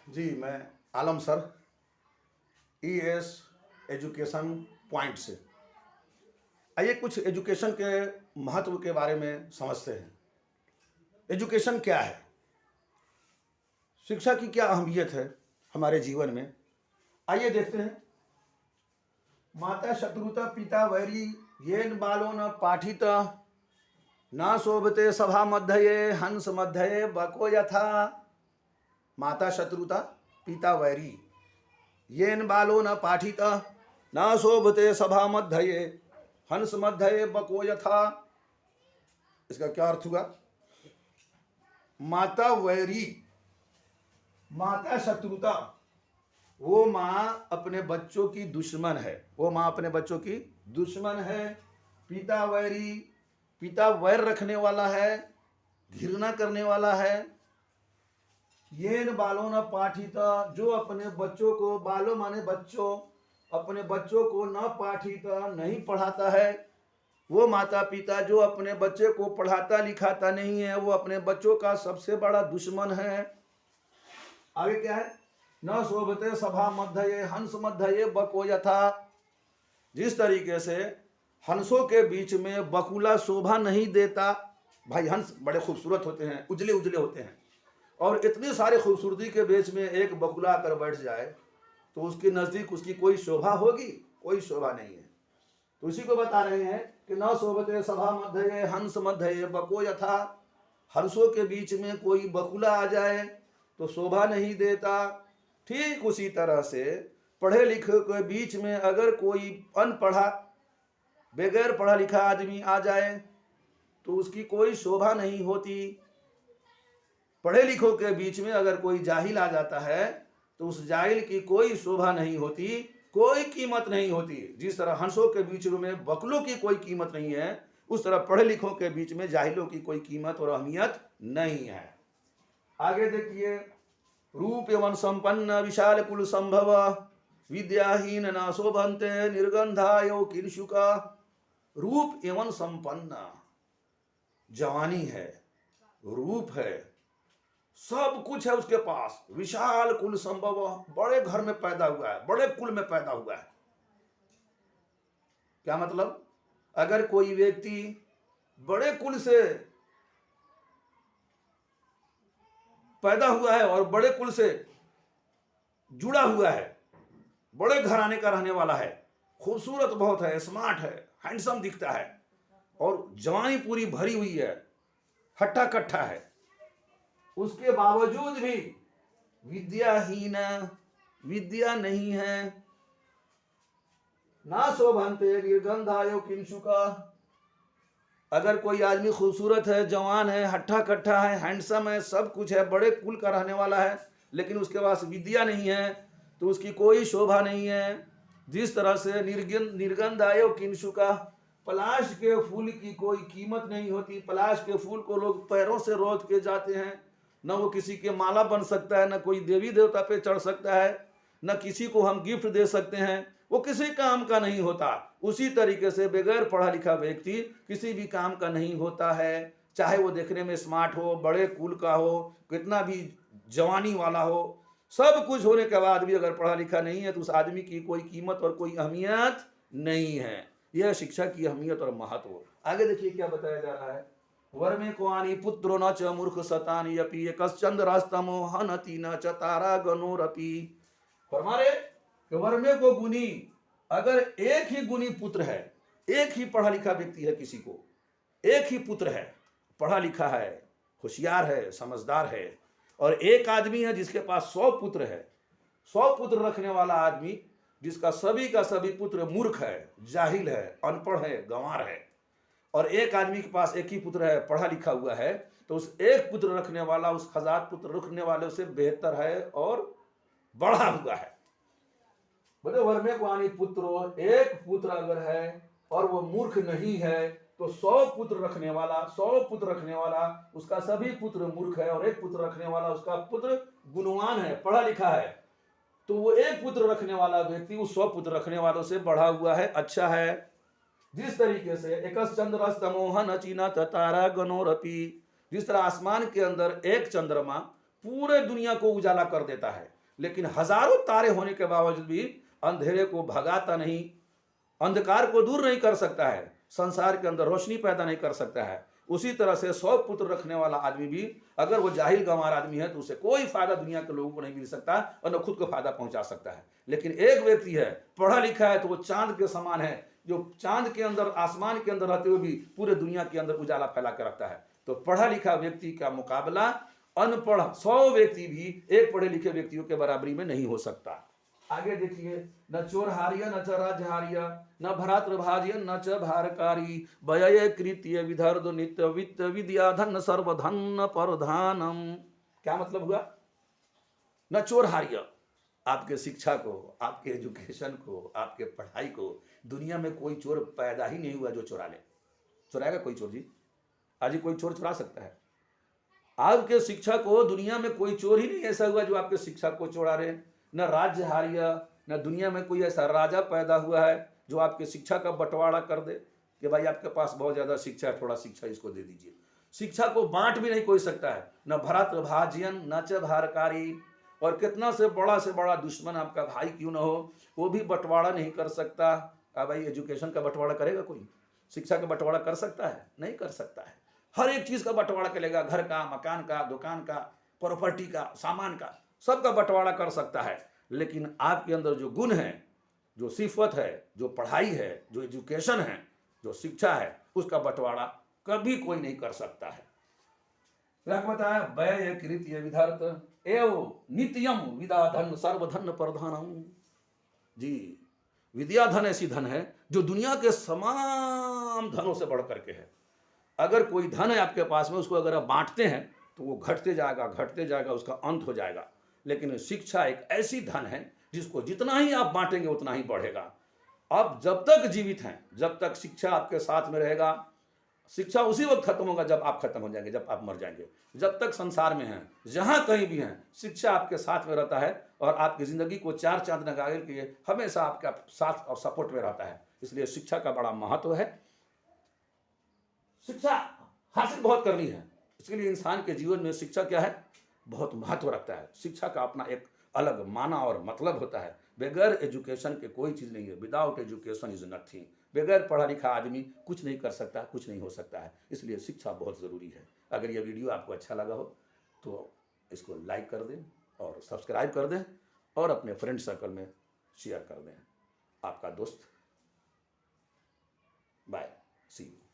जी, मैं आलम sir, ES education point से। आइए कुछ एजुकेशन के महत्व के बारे में समझते हैं। एजुकेशन क्या है? शिक्षा की क्या अहमियत है हमारे जीवन में? आइए देखते हैं। माता शत्रुता पिता वैरी येन बालो न पाठित न शोभते सभा मध्यये हंस मध्यये बको यथा। माता शत्रुता पिता वैरी येन बालो न पाठित न शोभते सभा मध्यये हंस मध्यये बको यथा। इसका क्या अर्थ हुआ? माता वैरी, माता शत्रुता, वो माँ अपने बच्चों की दुश्मन है। वो माँ अपने बच्चों की दुश्मन है। पिता वैरी, पिता वैर रखने वाला है, घृणा करने वाला है। येन बालो न पाठित, जो अपने बच्चों को, बालो माने बच्चों, अपने बच्चों को न पाठित नहीं पढ़ाता है। वो माता पिता जो अपने बच्चे को पढ़ाता लिखाता नहीं है, वो अपने बच्चों का सबसे बड़ा दुश्मन है। आगे क्या है? न शोभते सभा मध्यये हंस मध्यये बको यथा। जिस तरीके से हंसों के बीच में बकुला शोभा नहीं देता। भाई हंस बड़े खूबसूरत होते हैं, उजले उजले होते हैं, और इतनी सारी खूबसूरती के बीच में एक बकुला आकर बैठ जाए तो उसके नज़दीक उसकी कोई शोभा होगी? कोई शोभा नहीं है। तो इसी को बता रहे हैं कि न शोभते सभा मध्यये हंस मध्यये बको यथा। हंसों के बीच में कोई बकुला आ जाए तो शोभा नहीं देता। ठीक उसी तरह से पढ़े लिखे के बीच में अगर कोई अनपढ़ा, बगैर पढ़ा लिखा आदमी आ जाए तो उसकी कोई शोभा नहीं होती। पढ़े लिखों के बीच में अगर कोई जाहिल आ जाता है तो उस जाहिल की कोई शोभा नहीं होती, कोई कीमत नहीं होती। जिस तरह हंसों के बीच में बकुलों की कोई कीमत नहीं है, उस तरह पढ़े लिखों के बीच में जाहिलों की कोई कीमत और अहमियत नहीं है। आगे देखिए, रूप एवं संपन्न विशाल कुल संभव विद्याहीन न शोभन्ते निर्गंधायो किंशुका। रूप एवं संपन्न, जवानी है, रूप है, सब कुछ है उसके पास। विशाल कुल संभव, बड़े घर में पैदा हुआ है, बड़े कुल में पैदा हुआ है। क्या मतलब? अगर कोई व्यक्ति बड़े कुल से पैदा हुआ है और बड़े कुल से जुड़ा हुआ है, बड़े घराने का रहने वाला है, खूबसूरत बहुत है, स्मार्ट है, हैंडसम दिखता है, और जवानी पूरी भरी हुई है, हट्टा कट्ठा है, उसके बावजूद भी विद्याहीन, विद्या नहीं है, ना शोभन्ते निर्गंधायो किंशुका। अगर कोई आदमी खूबसूरत है, जवान है, हट्टा कट्ठा है, हैंडसम है, सब कुछ है, बड़े कुल का रहने वाला है, लेकिन उसके पास विद्या नहीं है तो उसकी कोई शोभा नहीं है। जिस तरह से निर्गंधायो किंशुका, पलाश के फूल की कोई कीमत नहीं होती। पलाश के फूल को लोग पैरों से रोद के जाते हैं, न वो किसी के माला बन सकता है, न कोई देवी देवता पे चढ़ सकता है, न किसी को हम गिफ्ट दे सकते हैं, वो किसी काम का नहीं होता। उसी तरीके से बगैर पढ़ा लिखा व्यक्ति किसी भी काम का नहीं होता है, चाहे वो देखने में स्मार्ट हो, बड़े कुल का हो, कितना भी जवानी वाला हो, सब कुछ होने के बाद भी अगर पढ़ा लिखा नहीं है तो उस आदमी की कोई कीमत और कोई अहमियत नहीं है। यह शिक्षा की अहमियत और महत्व। आगे देखिए क्या बताया जा रहा है। वर्मे को आनी पुत्रो न च मूर्ख सतानी अपि एकश्चंद्रस्तमो हनति न च तारा गणोरपि। फरमा रहे कि वर्मे को गुनी, अगर एक ही गुनी पुत्र है, एक ही पढ़ा लिखा व्यक्ति है, किसी को एक ही पुत्र है, पढ़ा लिखा है, होशियार है, समझदार है, और एक आदमी है जिसके पास 100 पुत्र है, 100 पुत्र रखने वाला आदमी जिसका सभी का सभी पुत्र मूर्ख है, जाहिल है, अनपढ़ है, गंवार है, और एक आदमी के पास एक ही पुत्र है, पढ़ा लिखा हुआ है, तो उस एक पुत्र रखने वाला उस 1000 पुत्र रखने वाले से बेहतर है और बढ़ा हुआ है। बोले वर्मे को आनी पुत्रो, एक पुत्र अगर है और वो मूर्ख नहीं है तो 100 पुत्र रखने वाला, 100 पुत्र रखने वाला उसका सभी पुत्र मूर्ख है, और एक पुत्र रखने वाला उसका पुत्र गुणवान है, पढ़ा लिखा है, तो वो एक पुत्र रखने वाला व्यक्ति उस 100 पुत्र रखने वालों से बढ़ा हुआ है, अच्छा है। जिस तरीके से एकश्चंद्रस्तमोहन चीना तारा गणोरपि, जिस तरह आसमान के अंदर एक चंद्रमा पूरे दुनिया को उजाला कर देता है, लेकिन हजारों तारे होने के बावजूद भी अंधेरे को भगाता नहीं, अंधकार को दूर नहीं कर सकता है, संसार के अंदर रोशनी पैदा नहीं कर सकता है। उसी तरह से 100 पुत्र रखने वाला आदमी भी अगर वो जाहिल गंवार आदमी है तो उसे कोई फायदा दुनिया के लोगों को नहीं मिल सकता और न खुद को फायदा पहुंचा सकता है। लेकिन एक व्यक्ति है, पढ़ा लिखा है, तो वो चांद के समान है, जो चांद के अंदर, आसमान के अंदर रहते हुए भी पूरे दुनिया के अंदर उजाला फैला कर रखता है। तो पढ़ा लिखा व्यक्ति का मुकाबला अनपढ़ 100 व्यक्ति भी एक पढ़े लिखे व्यक्तियों के बराबरी में नहीं हो सकता। आगे देखिए, न चोर हारिय न च राजहारिय न भरात्र भाज्य न च भारकारी व्यय कृत्य विधर्द नित्य वित्त विद्या धन सर्वधन परधानम। क्या मतलब हुआ? न चोर हारिय, आपके शिक्षा को, आपके एजुकेशन को, आपके पढ़ाई को दुनिया में कोई चोर पैदा ही नहीं हुआ जो चुरा ले। चुराएगा कोई चोर जी? आज ही कोई चोर चुरा सकता है? आपके शिक्षा को दुनिया में कोई चोर ही नहीं ऐसा हुआ जो आपके शिक्षा को चुरा रहे। न राज्य हारिय, न दुनिया में कोई ऐसा राजा पैदा हुआ है जो आपके शिक्षा का बंटवारा कर दे कि भाई आपके पास बहुत ज्यादा शिक्षा है, थोड़ा शिक्षा इसको दे दीजिए। शिक्षा को बांट भी नहीं कोई सकता है। न भरात्र भाजियन न च भारकारी, और कितना से बड़ा दुश्मन आपका भाई क्यों न हो, वो भी बंटवारा नहीं कर सकता। भाई एजुकेशन का बंटवारा करेगा कोई? शिक्षा का बंटवारा कर सकता है? नहीं कर सकता है। हर एक चीज का बंटवारा करेगा, घर का, मकान का, दुकान का, प्रॉपर्टी का, सामान का, सबका बंटवारा कर सकता है। लेकिन आपके अंदर जो गुण है, जो सिफत है, जो पढ़ाई है, जो एजुकेशन है, जो शिक्षा है, उसका बंटवारा कभी कोई नहीं कर सकता है। बताया व्यय कृत्य विधर्त एव नित्यम विद्या धन सर्वधन प्रधानम। जी, विद्या धन ऐसी धन है जो दुनिया के तमाम धनों से बढ़ करके है। अगर कोई धन है आपके पास में, उसको अगर आप बांटते हैं तो वो घटते जाएगा, उसका अंत हो जाएगा। लेकिन शिक्षा एक ऐसी धन है जिसको जितना ही आप बांटेंगे उतना ही बढ़ेगा। आप जब तक जीवित हैं, जब तक शिक्षा आपके साथ में रहेगा, शिक्षा उसी वक्त खत्म होगा जब आप खत्म हो जाएंगे, जब आप मर जाएंगे। जब तक संसार में हैं, जहां कहीं भी हैं, शिक्षा आपके साथ में रहता है और आपकी जिंदगी को 4 चांद लगाने के लिए हमेशा आपका साथ और सपोर्ट में रहता है। इसलिए शिक्षा का बड़ा महत्व है। शिक्षा हासिल बहुत करनी है, इसके लिए इंसान के जीवन में शिक्षा क्या है, बहुत महत्व रखता है। शिक्षा का अपना एक अलग माना और मतलब होता है। बगैर एजुकेशन के कोई चीज़ नहीं है। Without education is nothing. बगैर पढ़ा लिखा आदमी कुछ नहीं कर सकता, कुछ नहीं हो सकता है। इसलिए शिक्षा बहुत ज़रूरी है। अगर यह वीडियो आपको अच्छा लगा हो तो इसको लाइक कर दें और सब्सक्राइब कर दें और अपने फ्रेंड सर्कल में शेयर कर दें। आपका दोस्त, बाय, सी यू।